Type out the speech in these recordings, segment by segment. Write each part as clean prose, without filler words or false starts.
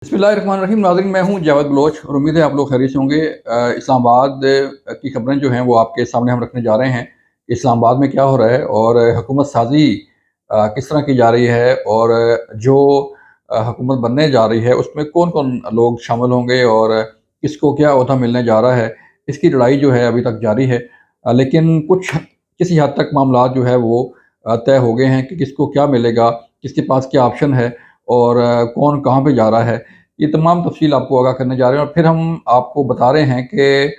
बिस्मिल्लाहिर्रहमानिर्रहीम। नाज़रीन, मैं हूँ जावेद बलोच और उम्मीद है आप लोग खैरियत से होंगे। इस्लामाबाद की खबरें जो हैं वो आपके सामने हम रखने जा रहे हैं। इस्लामाबाद में क्या हो रहा है और हुकूमत साजी किस तरह की जा रही है, और जो हुकूमत बनने जा रही है उसमें कौन कौन लोग शामिल होंगे और किसको क्या ओहदा मिलने जा रहा है, इसकी लड़ाई जो है अभी तक जारी है। लेकिन कुछ किसी हद तक मामला जो है वो तय हो गए हैं कि किसको क्या मिलेगा, किसके पास क्या ऑप्शन है और कौन कहाँ पे जा रहा है। ये तमाम तफ़सील आपको आगाह करने जा रहे हैं, और फिर हम आपको बता रहे हैं कि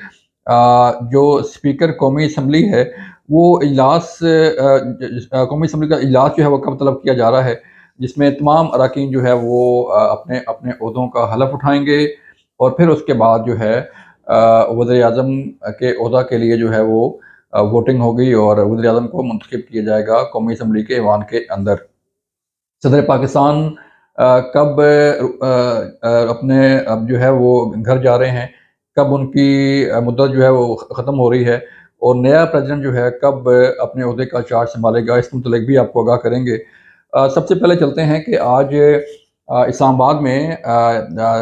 जो स्पीकर कौमी असम्बली है वो इजलास कौमी असम्बली का इजलास जो है वो कब तलब किया जा रहा है, जिसमें तमाम अरकान जो है वो अपने अपने ओहदों का हलफ उठाएंगे। और फिर उसके बाद जो है वज़ीर आज़म के ओहदा के लिए जो है वो वोटिंग होगी और वज़ीर आज़म को मुंतखब किया जाएगा कौमी असम्बली के ऐवान के अंदर। सदर पाकिस्तान कब अपने अब जो है वो घर जा रहे हैं, कब उनकी मुद्दत जो है वो ख़त्म हो रही है, और नया प्रेसिडेंट जो है कब अपने ओहदे का चार्ज संभालेगा, इसके मुतल्लिक़ भी आपको आगाह करेंगे। सबसे पहले चलते हैं कि आज इस्लामाबाद में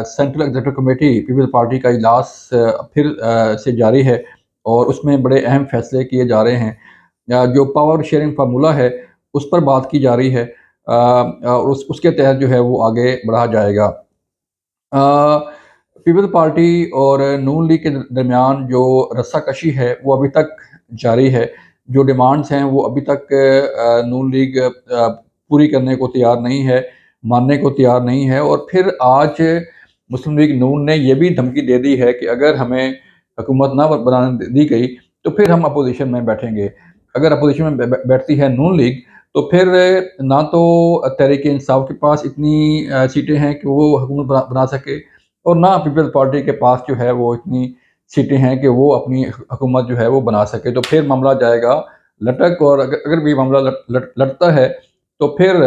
central executive committee peoples party का इजलास फिर से जारी है, और उसमें बड़े अहम फैसले किए जा रहे हैं। जो पावर शेयरिंग फार्मूला है उस पर बात की जा रही है, और उसके तहत जो है वो आगे बढ़ा जाएगा। पीपल्स पार्टी और नून लीग के दरमियान जो रस्साकशी है वो अभी तक जारी है। जो डिमांड्स हैं वो अभी तक नून लीग पूरी करने को तैयार नहीं है, मानने को तैयार नहीं है। और फिर आज मुस्लिम लीग नून ने यह भी धमकी दे दी है कि अगर हमें हुकूमत ना बनाने दी गई तो फिर हम अपोजिशन में बैठेंगे। अगर अपोजिशन में बैठती है नून लीग तो फिर ना तो तहरीक इंसाफ के पास इतनी सीटें हैं कि वो हुकूमत बना सके, और ना पीपल्स पार्टी के पास जो है वो इतनी सीटें हैं कि वो अपनी हुकूमत जो है वो बना सके। तो फिर मामला जाएगा लटक, और अगर भी मामला लटता है तो फिर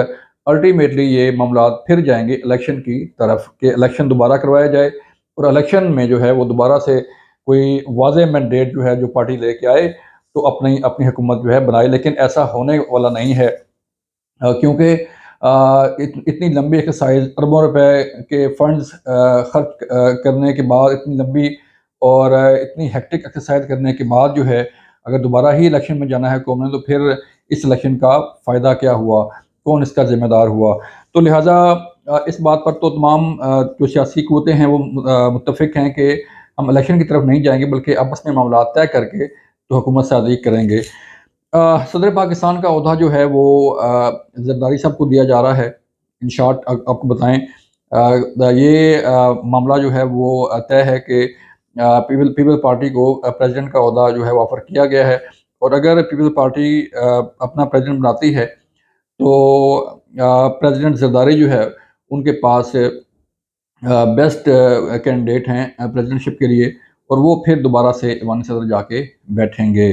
अल्टीमेटली ये मामला फिर जाएंगे इलेक्शन की तरफ, कि इलेक्शन दोबारा करवाया जाए और इलेक्शन में जो है वो दोबारा से कोई वाज़ेह मैंडेट जो है जो पार्टी लेके आए तो अपनी अपनी हुकूमत जो है बनाए। लेकिन ऐसा होने वाला नहीं है, क्योंकि इतनी लंबी एक्सरसाइज, अरबों रुपए के फंड्स खर्च करने के बाद, इतनी लंबी और इतनी हेक्टिक एक्सरसाइज करने के बाद जो है अगर दोबारा ही इलेक्शन में जाना है कौम ने, तो फिर इस इलेक्शन का फ़ायदा क्या हुआ, कौन इसका ज़िम्मेदार हुआ। तो लिहाजा इस बात पर तो तमाम जो सियासी क़ुव्वतें हैं वो मुत्तफ़िक हैं कि हम इलेक्शन की तरफ नहीं जाएंगे, बल्कि आपस में मामला तय करके तो हुकूमत साज़ी करेंगे। सदर पाकिस्तान का ओहदा जो है वो ज़रदारी साहब को दिया जा रहा है। इन शॉर्ट आपको बताएं, ये मामला जो है वो तय है कि पीपल पार्टी को प्रेसिडेंट का ओहदा जो है वो ऑफ़र किया गया है, और अगर पीपल पार्टी अपना प्रेसिडेंट बनाती है तो प्रेसिडेंट ज़रदारी जो है उनके पास बेस्ट कैंडिडेट हैं प्रेसिडेंटशिप के लिए, और वो फिर दोबारा से ऐवान सदर जाके बैठेंगे।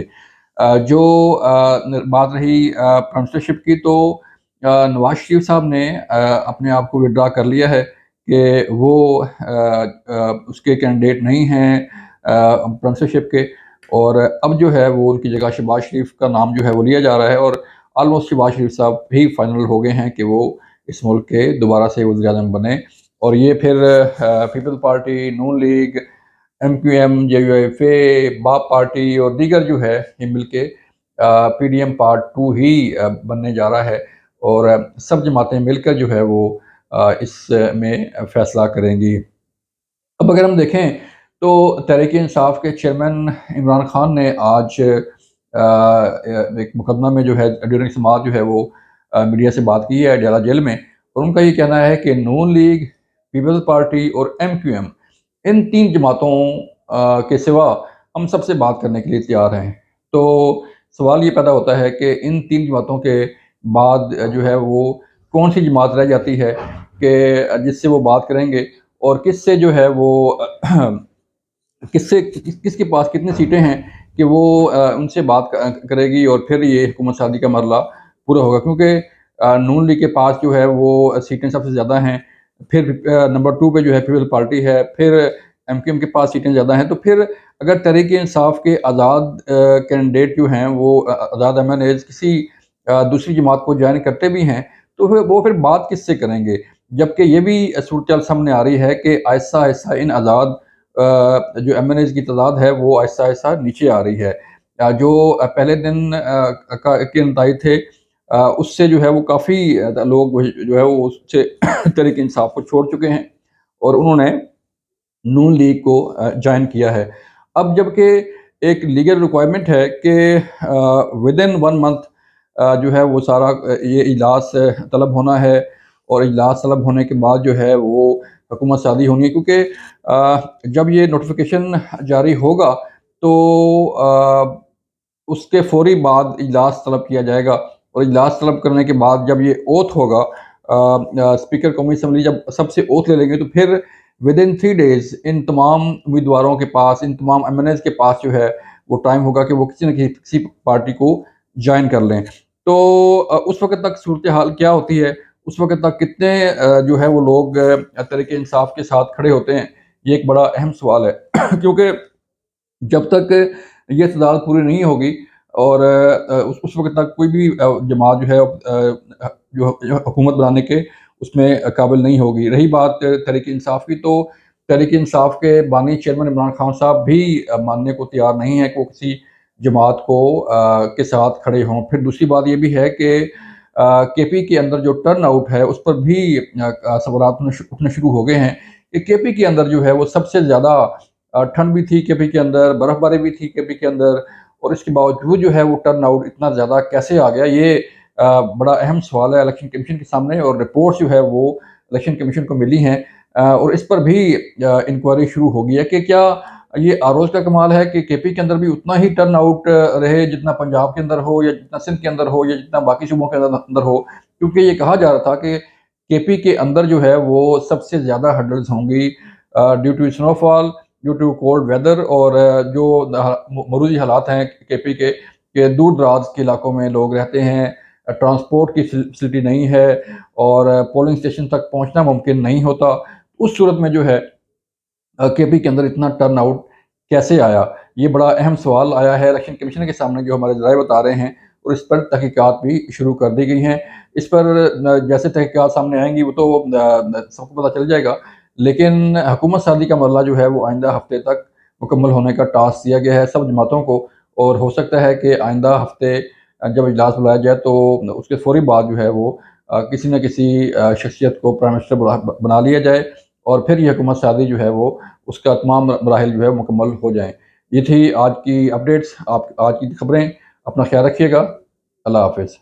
जो बात रही प्राइम मिनिस्टरशिप की, तो नवाज शरीफ साहब ने अपने आप को विड्रा कर लिया है कि वो उसके कैंडिडेट नहीं हैं प्राइम मिनिस्टरशिप के, और अब जो है वो उनकी जगह शहबाज शरीफ का नाम जो है वो लिया जा रहा है, और ऑलमोस्ट शहबाज शरीफ साहब भी फाइनल हो गए हैं कि वो इस मुल्क के दोबारा से वज़ीर आज़म बने। और ये फिर पीपल्स पार्टी, नून लीग, एमक्यूएम, जेयूएफए, बाप पार्टी और दीगर जो है ये मिलके पीडीएम पार्ट 2 ही बनने जा रहा है, और सब जमातें मिलकर जो है वो इसमें फैसला करेंगी। अब अगर हम देखें तो तहरीक इंसाफ के चेयरमैन इमरान खान ने आज एक मुकदमा में जो है ड्यूरिंग समाअत जो है वो मीडिया से बात की है अडयाला जेल में, और उनका ये कहना है कि नून लीग, पीपल्स पार्टी और एमक्यूएम, इन 3 जमातों के सिवा हम सबसे बात करने के लिए तैयार हैं। तो सवाल ये पैदा होता है कि इन 3 जमातों के बाद जो है वो कौन सी जमात रह जाती है कि जिससे वो बात करेंगे, और किससे जो है वो किसके पास कितनी सीटें हैं कि वो उनसे बात करेगी, और फिर ये हुकूमत साजी का मरला पूरा होगा। क्योंकि नून लीग के पास जो है वो सीटें सबसे ज़्यादा हैं, फिर नंबर 2 पे जो है पीपल्स पार्टी है, फिर एमक्यूएम के पास सीटें ज़्यादा हैं। तो फिर अगर तहरीक इंसाफ के आज़ाद कैंडिडेट जो हैं वो आज़ाद एमएनएज़ किसी दूसरी जमात को ज्वाइन करते भी हैं तो फिर वो फिर बात किससे करेंगे। جبکہ یہ بھی صورتحال سامنے آ رہی ہے کہ آہستہ آہستہ ان آزاد جو ایم این ایز کی تعداد ہے وہ آہستہ آہستہ نیچے آ رہی ہے۔ جو پہلے دن کے نتائج تھے اس سے جو ہے وہ کافی لوگ جو ہے وہ اس سے تحریک انصاف کو چھوڑ چکے ہیں اور انہوں نے نون لیگ کو جوائن کیا ہے۔ اب جبکہ ایک لیگل ریکوائرمنٹ ہے کہ ود ان 1 منتھ جو ہے وہ سارا یہ اجلاس طلب ہونا ہے، اور اجلاس طلب ہونے کے بعد جو ہے وہ حکومت سازی ہونی ہے، کیونکہ جب یہ نوٹیفیکیشن جاری ہوگا تو اس کے فوری بعد اجلاس طلب کیا جائے گا، اور اجلاس طلب کرنے کے بعد جب یہ اوتھ ہوگا، اسپیکر قومی اسمبلی جب سب سے اوتھ لے لیں گے تو پھر ود ان 3 days ان تمام امیدواروں کے پاس، ان تمام ایم این ایز کے پاس جو ہے وہ ٹائم ہوگا کہ وہ کسی نہ کسی پارٹی کو جوائن کر لیں۔ تو اس وقت تک صورتحال کیا ہوتی ہے، اس وقت تک کتنے جو ہے وہ لوگ تحریک انصاف کے ساتھ کھڑے ہوتے ہیں، یہ ایک بڑا اہم سوال ہے کیونکہ جب تک یہ تعداد پوری نہیں ہوگی اور اس وقت تک کوئی بھی جماعت جو ہے جو حکومت بنانے کے اس میں قابل نہیں ہوگی۔ رہی بات تحریک انصاف کی، تو تحریک انصاف کے بانی چیئرمین عمران خان صاحب بھی ماننے کو تیار نہیں ہے کہ وہ کسی جماعت کو کے ساتھ کھڑے ہوں۔ پھر دوسری بات یہ بھی ہے کہ کے پی کے اندر جو ٹرن آؤٹ ہے اس پر بھی سوالات اٹھنے شروع ہو گئے ہیں کہ کے پی کے اندر جو ہے وہ سب سے زیادہ ٹھنڈ بھی تھی، کے پی کے اندر برف باری بھی تھی، کے پی کے اندر، اور اس کے باوجود جو ہے وہ ٹرن آؤٹ اتنا زیادہ کیسے آ گیا، یہ بڑا اہم سوال ہے الیکشن کمیشن کے سامنے، اور رپورٹس جو ہے وہ الیکشن کمیشن کو ملی ہیں، اور اس پر بھی انکوائری شروع ہو گئی ہے کہ کیا یہ آروز کا کمال ہے کہ کے پی کے اندر بھی اتنا ہی ٹرن آؤٹ رہے جتنا پنجاب کے اندر ہو، یا جتنا سندھ کے اندر ہو، یا جتنا باقی صوبوں کے اندر ہو، کیونکہ یہ کہا جا رہا تھا کہ کے پی کے اندر جو ہے وہ سب سے زیادہ ہرڈلز ہوں گی due to snowfall, due to cold weather, اور جو مروجی حالات ہیں کے پی کے کہ دور دراز کے علاقوں میں لوگ رہتے ہیں، ٹرانسپورٹ کی فیسلٹی نہیں ہے، اور پولنگ اسٹیشن تک پہنچنا ممکن نہیں ہوتا۔ اس صورت میں جو ہے کے پی کے اندر اتنا ٹرن آؤٹ کیسے آیا، یہ بڑا اہم سوال آیا ہے الیکشن کمیشن کے سامنے، جو ہمارے ذرائع بتا رہے ہیں، اور اس پر تحقیقات بھی شروع کر دی گئی ہیں۔ اس پر جیسے تحقیقات سامنے آئیں گی وہ تو سب کو پتہ چل جائے گا، لیکن حکومت سازی کا مرحلہ جو ہے وہ آئندہ ہفتے تک مکمل ہونے کا ٹاسک دیا گیا ہے سب جماعتوں کو، اور ہو سکتا ہے کہ آئندہ ہفتے جب اجلاس بلایا جائے تو اس کے فوری بعد جو ہے وہ کسی نہ کسی شخصیت کو پرائم منسٹر بنا لیا جائے، اور پھر یہ حکومت سازی جو ہے وہ اس کا تمام مراحل جو ہے مکمل ہو جائیں۔ یہ تھی آج کی اپڈیٹس، آپ آج کی خبریں، اپنا خیال رکھیے گا، اللہ حافظ۔